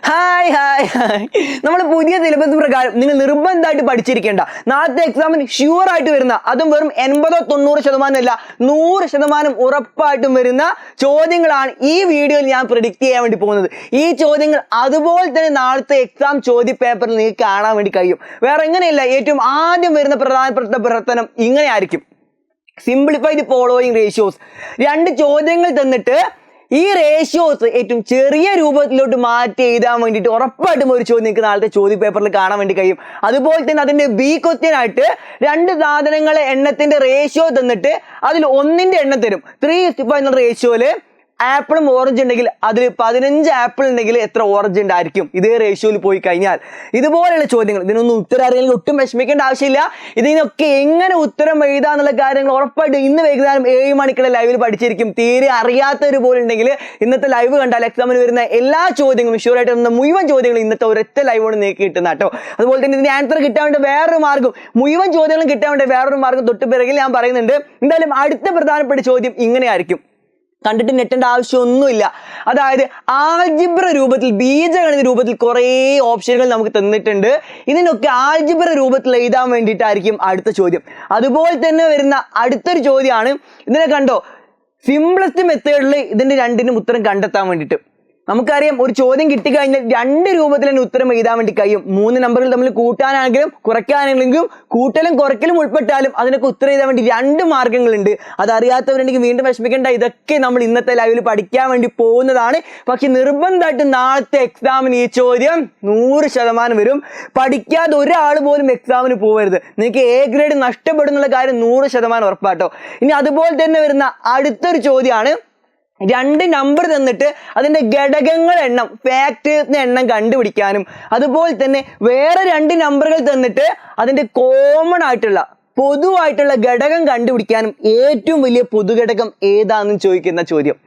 Hi hi hi നമ്മൾ പുതിയ syllabus പ്രകാരം നിങ്ങൾ നിർബന്ധമായിട്ട് പഠിച്ചിരിക്കേണ്ട നാളത്തെ എക്സാമിന് ഷ്യൂർ ആയിട്ട് വരുന്ന അതും വെറും 80-90% അല്ല 100% ഉറപ്പായിട്ടും വരുന്ന ചോദ്യങ്ങളാണ് ഈ വീഡിയോയിൽ ഞാൻ പ്രെഡിക്റ്റ് ചെയ്യാൻ വേണ്ടി പോകുന്നത്. ഈ ചോദ്യങ്ങൾ അതുപോലെ തന്നെ നാളത്തെ എക്സാം ചോദ്യ പേപ്പറിൽ നിങ്ങൾക്ക് കാണാൻ വേണ്ടി കഴിയും. വേറെ എങ്ങനെയല്ല, ഏറ്റവും ആദ്യം വരുന്ന പ്രധാനപ്പെട്ട പ്രവർത്തനം ഇങ്ങനെ ആയിരിക്കും. Simplify the following ratios. 2 ചോദ്യങ്ങൾ തന്നിട്ട് ഈ റേഷ്യോസ് ഏറ്റവും ചെറിയ രൂപത്തിലോട്ട് മാറ്റി എഴുതാൻ വേണ്ടിയിട്ട് ഉറപ്പായിട്ടും ഒരു ചോദ്യം നിങ്ങൾക്ക് നാളത്തെ ചോദ്യ പേപ്പറിൽ കാണാൻ വേണ്ടി കഴിയും. അതുപോലെ തന്നെ അതിന്റെ ബി ക്വസ്റ്റ്യൻ ആയിട്ട് 2 സാധനങ്ങളെ എണ്ണത്തിന്റെ റേഷ്യോ തന്നിട്ട് അതിൽ ഒന്നിന്റെ എണ്ണം തരും. 3:5 എന്ന റേഷ്യോയില് ആപ്പിളും ഓറഞ്ച് ഉണ്ടെങ്കിൽ അതിൽ 15 ആപ്പിൾ ഉണ്ടെങ്കിൽ എത്ര ഓറഞ്ച് ഉണ്ടായിരിക്കും? ഇതേ റേഷ്യോയിൽ പോയി കഴിഞ്ഞാൽ ഇതുപോലെയുള്ള ചോദ്യങ്ങൾ. ഇതിനൊന്നും ഉത്തരം അറിയില്ലെങ്കിൽ ഒട്ടും വിഷമിക്കേണ്ട ആവശ്യമില്ല. ഇതിനൊക്കെ എങ്ങനെ ഉത്തരം എഴുതാന്നുള്ള കാര്യങ്ങൾ ഉറപ്പായിട്ടും ഇന്ന് വൈകുന്നേരം 7 മണിക്കുള്ള ലൈവിൽ പഠിച്ചിരിക്കും. തീരെ അറിയാത്തവർ പോലും ഉണ്ടെങ്കിൽ ഇന്നത്തെ ലൈവ് കണ്ടാൽ എക്സാമിന് വരുന്ന എല്ലാ ചോദ്യങ്ങളും ഷുവറായിട്ട് വന്ന മുഴുവൻ ചോദ്യങ്ങളും ഇന്നത്തെ ഒരൊറ്റ ലൈവോട് നിങ്ങൾക്ക് കിട്ടുന്ന കേട്ടോ. അതുപോലെ തന്നെ ഇതിന്റെ ആൻസർ കിട്ടാൻ വേണ്ടി വേറൊരു മാർഗം, മുഴുവൻ ചോദ്യങ്ങളും കിട്ടാൻ വേണ്ടി വേറൊരു മാർഗം തൊട്ട് പിറകിൽ ഞാൻ പറയുന്നുണ്ട്. എന്തായാലും അടുത്ത പ്രധാനപ്പെട്ട ചോദ്യം ഇങ്ങനെ ആയിരിക്കും. കണ്ടിട്ട് നെറ്റേണ്ട ആവശ്യമൊന്നുമില്ല. അതായത് ആൾജിബ്ര രൂപത്തിൽ, ബീജഗണിത രൂപത്തിൽ കുറേ ഓപ്ഷനുകൾ നമുക്ക് തന്നിട്ടുണ്ട്. ഇതിനൊക്കെ ആൾജിബ്ര രൂപത്തിൽ എഴുതാൻ വേണ്ടിയിട്ടായിരിക്കും അടുത്ത ചോദ്യം. അതുപോലെ തന്നെ വരുന്ന അടുത്തൊരു ചോദ്യമാണ്, ഇതിനെ കണ്ടോ, സിംപ്ലസ്റ്റ് മെത്തേഡിൽ ഇതിന്റെ രണ്ടിനും ഉത്തരം കണ്ടെത്താൻ വേണ്ടിയിട്ട്. നമുക്കറിയാം, ഒരു ചോദ്യം കിട്ടിക്കഴിഞ്ഞാൽ 2 രൂപത്തിൽ തന്നെ ഉത്തരം എഴുതാൻ വേണ്ടി കഴിയും. 3 നമ്പറുകൾ തമ്മിൽ കൂട്ടാനാണെങ്കിലും കുറയ്ക്കാനാണെങ്കിലും കൂട്ടലും കുറയ്ക്കലും ഉൾപ്പെട്ടാലും അതിനൊക്കെ ഉത്തരം എഴുതാൻ വേണ്ടി 2 മാർഗങ്ങളുണ്ട്. അതറിയാത്തവരുണ്ടെങ്കിൽ വീണ്ടും വിഷമിക്കേണ്ട. ഇതൊക്കെ നമ്മൾ ഇന്നത്തെ ലൈവിൽ പഠിക്കാൻ വേണ്ടി പോകുന്നതാണ്. പക്ഷെ നിർബന്ധമായിട്ട് നാളത്തെ എക്സാമിന് ഈ ചോദ്യം 100% വരും. പഠിക്കാതെ ഒരാൾ പോലും എക്സാമിന് പോകരുത്. നിങ്ങൾക്ക് A ഗ്രേഡ് നഷ്ടപ്പെടുന്നുള്ള കാര്യം 100% ഉറപ്പാട്ടോ. ഇനി അതുപോലെ തന്നെ വരുന്ന അടുത്തൊരു ചോദ്യമാണ്, 2 നമ്പർ തന്നിട്ട് അതിന്റെ ഘടകങ്ങൾ എണ്ണം, ഫാക്ടേഴ്സിന്റെ എണ്ണം കണ്ടുപിടിക്കാനും അതുപോലെ തന്നെ വേറെ 2 നമ്പറുകൾ തന്നിട്ട് അതിന്റെ കോമൺ ആയിട്ടുള്ള പൊതുവായിട്ടുള്ള ഘടകം കണ്ടുപിടിക്കാനും ഏറ്റവും വലിയ പൊതുഘടകം ഏതാണെന്ന് ചോദിക്കുന്ന ചോദ്യം.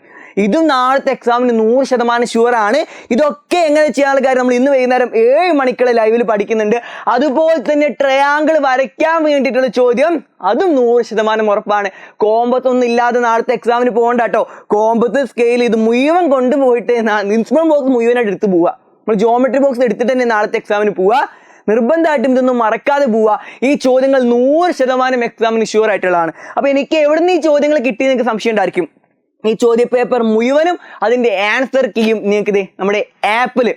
ഇതും നാളത്തെ എക്സാമിന് 100% ഷുവർ ആണ്. ഇതൊക്കെ എങ്ങനെ ചെയ്യാനുള്ള കാര്യം നമ്മൾ ഇന്ന് വൈകുന്നേരം 7 മണിക്കുള്ള ലൈവിൽ പഠിക്കുന്നുണ്ട്. അതുപോലെ തന്നെ ട്രയാങ്കിൾ വരയ്ക്കാൻ വേണ്ടിയിട്ടുള്ള ചോദ്യം അതും 100% ഉറപ്പാണ്. കോമ്പത്തൊന്നും ഇല്ലാതെ നാളത്തെ എക്സാമിന് പോകണ്ട കേട്ടോ. കോമ്പത്ത് സ്കെയിൽ ഇത് മുഴുവൻ കൊണ്ടുപോയിട്ട് ഇൻസ്ട്രുമെന്റ് ബോക്സ് മുഴുവനായിട്ട് എടുത്ത് പോവുക. നമ്മൾ ജോമെട്രി ബോക്സ് എടുത്തിട്ട് തന്നെ നാളത്തെ എക്സാമിന് പോവുക. നിർബന്ധമായിട്ടും ഇതൊന്നും മറക്കാതെ പോവുക. ഈ ചോദ്യങ്ങൾ 100% എക്സാമിന് ഷുവർ ആയിട്ടുള്ളതാണ്. അപ്പൊ എനിക്ക് എവിടെ നിന്ന് ഈ ചോദ്യങ്ങൾ കിട്ടിയെന്ന് നിങ്ങൾക്ക് സംശയം ഉണ്ടായിരിക്കും. ഈ ചോദ്യ പേപ്പർ മുഴുവനും അതിന്റെ ആൻസർ കീയും നിങ്ങൾക്ക് നമ്മുടെ ആപ്പിൽ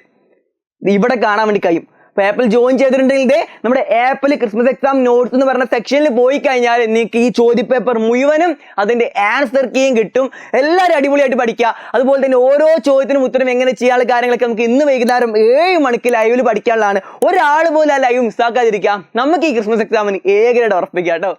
ഇവിടെ കാണാൻ വേണ്ടി കഴിയും. അപ്പൊ ആപ്പിൽ ജോയിൻ ചെയ്തിട്ടുണ്ടെങ്കിൽ നമ്മുടെ ആപ്പിൽ ക്രിസ്മസ് എക്സാം നോട്ട്സ് എന്ന് പറഞ്ഞ സെക്ഷനിൽ പോയി കഴിഞ്ഞാൽ നിങ്ങൾക്ക് ഈ ചോദ്യ പേപ്പർ മുഴുവനും അതിന്റെ ആൻസർ കീയും കിട്ടും. എല്ലാവരും അടിപൊളിയായിട്ട് പഠിക്കുക. അതുപോലെ തന്നെ ഓരോ ചോദ്യത്തിനും ഉത്തരം എങ്ങനെ ചെയ്യാനുള്ള കാര്യങ്ങളൊക്കെ നമുക്ക് ഇന്ന് വൈകുന്നേരം 7 മണിക്ക് ലൈവിൽ പഠിക്കാനുള്ളതാണ്. ഒരാൾ പോലും ആ ലൈവ് മിസ്സാക്കാതിരിക്കാം. നമുക്ക് ഈ ക്രിസ്മസ് എക്സാമിന് A ഗ്രേഡ് ഉറപ്പിക്കാം കേട്ടോ.